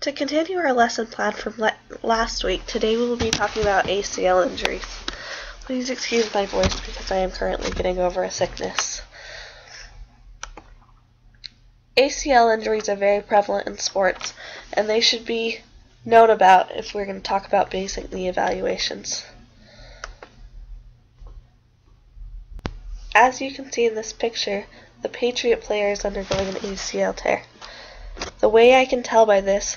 To continue our lesson plan from last week, today we will be talking about ACL injuries. Please excuse my voice because I am currently getting over a sickness. ACL injuries are very prevalent in sports, and they should be known about if we're going to talk about basic knee evaluations. As you can see in this picture, the Patriot player is undergoing an ACL tear. The way I can tell by this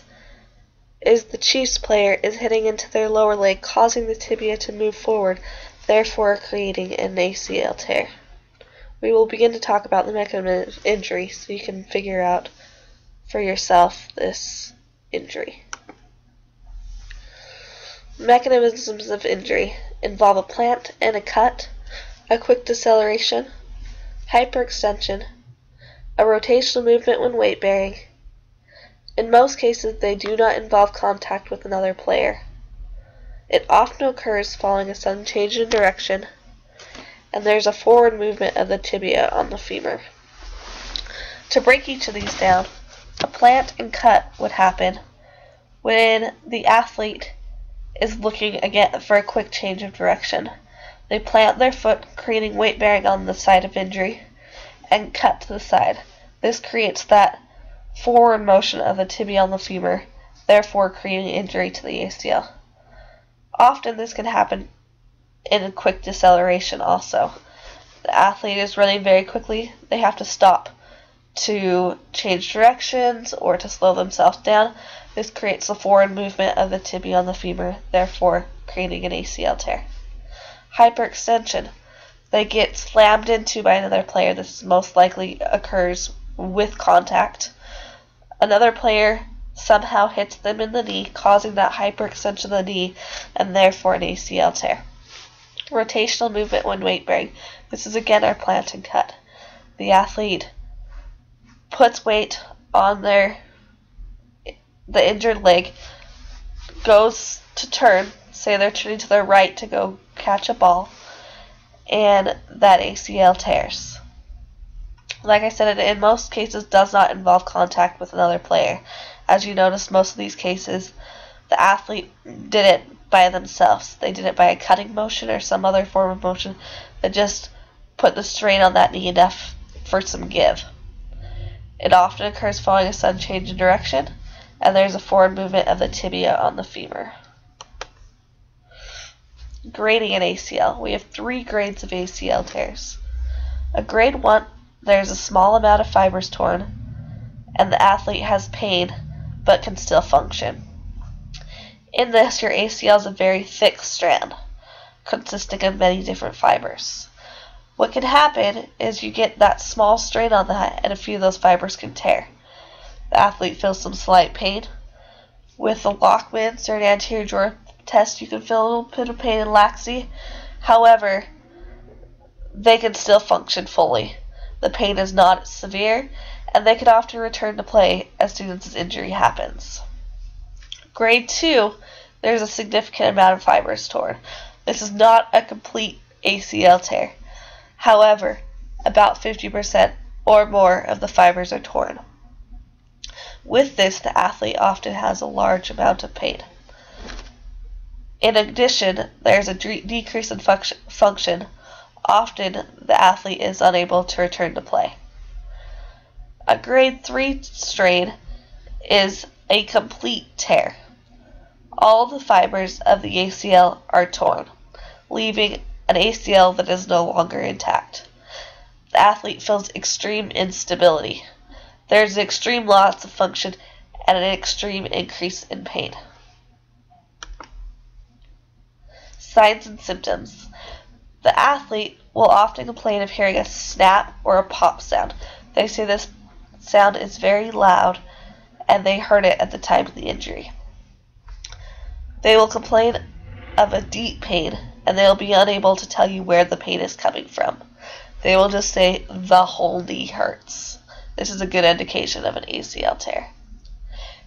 is the Chiefs player is hitting into their lower leg, causing the tibia to move forward, therefore creating an ACL tear. We will begin to talk about the mechanism of injury so you can figure out for yourself this injury. Mechanisms of injury involve a plant and a cut, a quick deceleration, hyperextension, a rotational movement when weight bearing. In most cases, they do not involve contact with another player. It often occurs following a sudden change in direction, and there's a forward movement of the tibia on the femur. To break each of these down, a plant and cut would happen when the athlete is looking again for a quick change of direction. They plant their foot, creating weight bearing on the side of injury, and cut to the side. This creates that forward motion of the tibia on the femur, therefore creating injury to the ACL. Often this can happen in a quick deceleration also. The athlete is running very quickly, they have to stop to change directions or to slow themselves down. This creates the forward movement of the tibia on the femur, therefore creating an ACL tear. Hyperextension. They get slammed into by another player. This most likely occurs with contact. Another player somehow hits them in the knee, causing that hyperextension of the knee and therefore an ACL tear. Rotational movement when weight bearing. This is again our plant and cut. The athlete puts weight on the injured leg, goes to turn, say they're turning to their right to go catch a ball, and that ACL tears. Like I said, it in most cases does not involve contact with another player. As you notice, most of these cases, the athlete did it by themselves. They did it by a cutting motion or some other form of motion that just put the strain on that knee enough for some give. It often occurs following a sudden change in direction, and there's a forward movement of the tibia on the femur. Grading an ACL. We have 3 grades of ACL tears. A grade 1, there's a small amount of fibers torn, and the athlete has pain but can still function. In this, your ACL is a very thick strand, consisting of many different fibers. What can happen is you get that small strain on that, and a few of those fibers can tear. The athlete feels some slight pain. With a Lockman's or an anterior drawer test, you can feel a little bit of pain and laxity. However, they can still function fully. The pain is not severe, and they can often return to play as soon as this injury happens. Grade 2, there's a significant amount of fibers torn. This is not a complete ACL tear. However, about 50% or more of the fibers are torn. With this, the athlete often has a large amount of pain. In addition, there's a decrease in function. Often, the athlete is unable to return to play. A grade 3 strain is a complete tear. All the fibers of the ACL are torn, leaving an ACL that is no longer intact. The athlete feels extreme instability. There's an extreme loss of function and an extreme increase in pain. Signs and symptoms. The athlete will often complain of hearing a snap or a pop sound. They say this sound is very loud and they heard it at the time of the injury. They will complain of a deep pain and they will be unable to tell you where the pain is coming from. They will just say the whole knee hurts. This is a good indication of an ACL tear.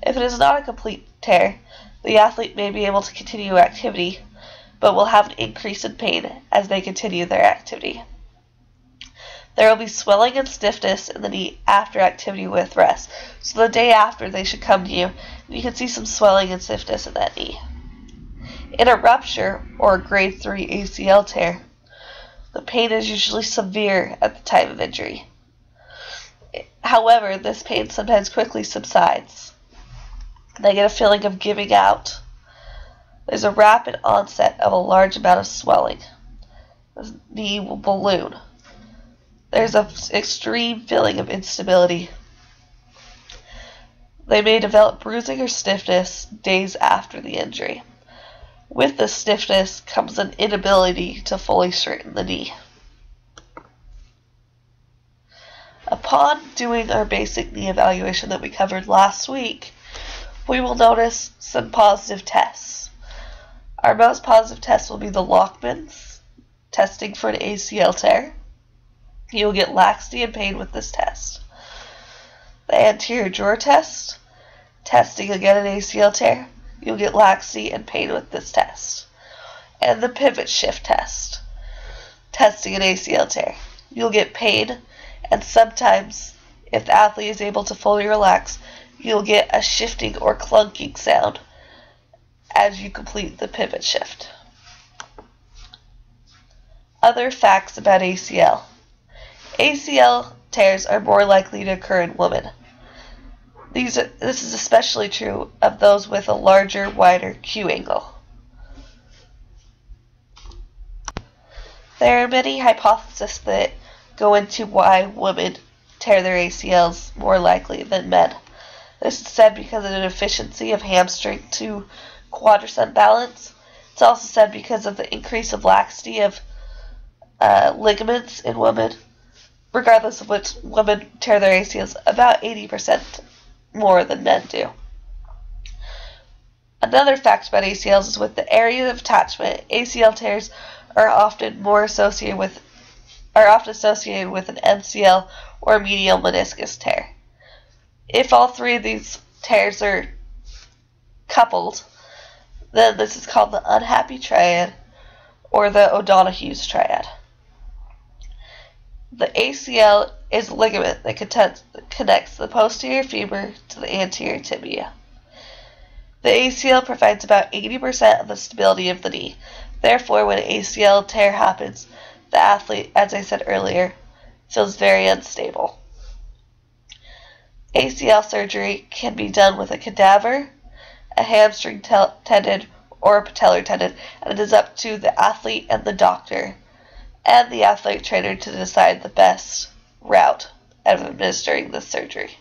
If it is not a complete tear, the athlete may be able to continue activity, but will have an increase in pain as they continue their activity. There will be swelling and stiffness in the knee after activity with rest. So the day after, they should come to you, and you can see some swelling and stiffness in that knee. In a rupture or a grade 3 ACL tear, the pain is usually severe at the time of injury. However, this pain sometimes quickly subsides. They get a feeling of giving out. There's a rapid onset of a large amount of swelling. The knee will balloon. There's an extreme feeling of instability. They may develop bruising or stiffness days after the injury. With the stiffness comes an inability to fully straighten the knee. Upon doing our basic knee evaluation that we covered last week, we will notice some positive tests. Our most positive test will be the Lockman's, testing for an ACL tear. You will get laxity and pain with this test. The anterior drawer test, testing again an ACL tear. You'll get laxity and pain with this test. And the pivot shift test, testing an ACL tear. You'll get pain, and sometimes, if the athlete is able to fully relax, you'll get a shifting or clunking sound as you complete the pivot shift. Other facts about ACL. ACL tears are more likely to occur in women. This is especially true of those with a larger, wider Q angle. There are many hypotheses that go into why women tear their ACLs more likely than men. This is said because of the deficiency of hamstring to quadricep balance. It's also said because of the increase of laxity of ligaments in women. Regardless of which, women tear their ACLs about 80% more than men do. Another fact about ACLs is with the area of attachment, ACL tears are often associated with an MCL or medial meniscus tear. If all three of these tears are coupled, then this is called the unhappy triad or the O'Donoghue's triad. The ACL is a ligament that connects the posterior femur to the anterior tibia. The ACL provides about 80% of the stability of the knee. Therefore, when an ACL tear happens, the athlete, as I said earlier, feels very unstable. ACL surgery can be done with a cadaver, a hamstring tendon, or a patellar tendon, and it is up to the athlete and the doctor and the athletic trainer to decide the best route of administering this surgery.